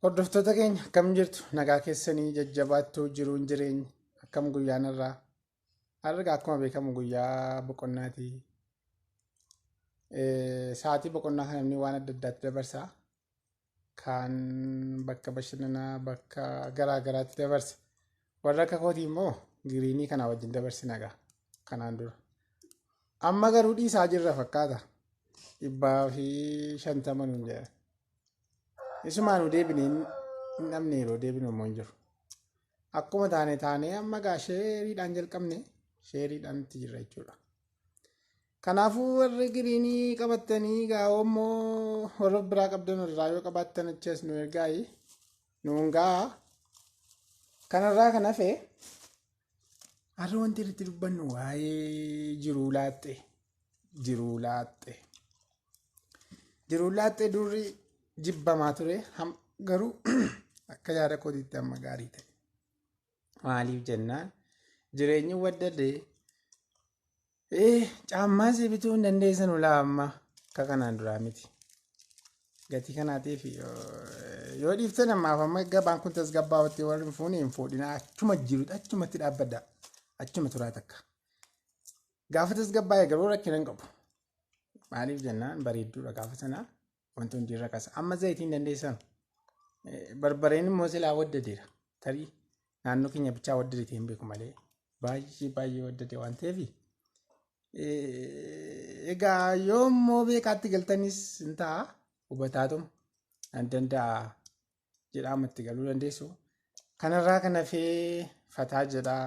Hordoftoota keenya akkam jirtu nagaa keessanii jajjabaattuu jiruun jireenya akkam guyyaan irraa har'a akkuma beekamu guyyaa boqonnaati. Sa'aatii boqonnaa kana namni waan adda addaatti dabarsa. Kan bakka bashannanaa bakka garaa garaatti dabarsa. Warra akka kootii immoo giriinii kana wajjin dabarsina egaa kanaan dura. Amma garuu dhiisaa jirra fakkaata. 150 nuun jedha. Isumaanuu deebineen namni yeroo deebinu immoo hin jiru. Akkuma taane amma gaa sheeriidhaan jalqabne sheeriidhaan itti jirra jechuudha. Kanaafuu warri giriinii qabattanii gaa'oo immoo warra biraa qabdan irraa yoo qabaattan achi nu ergaayi nuun gaa kanarraa kan hafe har'a wanti irratti dubbannu waa'ee jiruu laaxxee durri jibbamaa ture garuu akka yaada kootiitti amma gaarii ta'e. Maaliif jennaan jireenyi waddadee caammaa si bituu hin dandeessan ulaa amma akka kanaan duraa miti. Gatii kanaatiif yoo dhiiftan ammaaf amma gabaan kun tasgabbaa'utti warri hin fuudhina achuma jirutti achumatti dhaabbadda achuma turaa takka. Gaafa tasgabbaa'e garuu rakkina hin qabu. Maaliif jennaan bareedduudha gaafa sanaa. Wanti hundi irra kasa. Amma zayitiin dandeessan. Barbareen immoo silaa waddadeera. Tarii naannoo keenya bichaa waddadee hin beeku malee baay'ee waddadee waan ta'eef. Egaa yoo immoo beekaatti galtanis hin ta'a hubataatuma nan danda'a jedhamatti galuu dandeessu. Kanarraa kan hafee fataa jedhaa.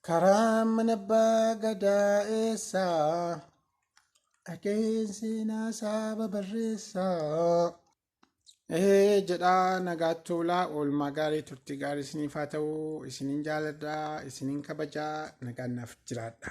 Karaa mana abbaa gadaa eessaa? Akeessi naasaa barreessaa. Jedhaa nagaatti ulaa oolmaa gaarii turtii gaarii isiniif haa ta'u isiniin jaaladhaa isiniin kabajaa nagaan naaf jiraadha.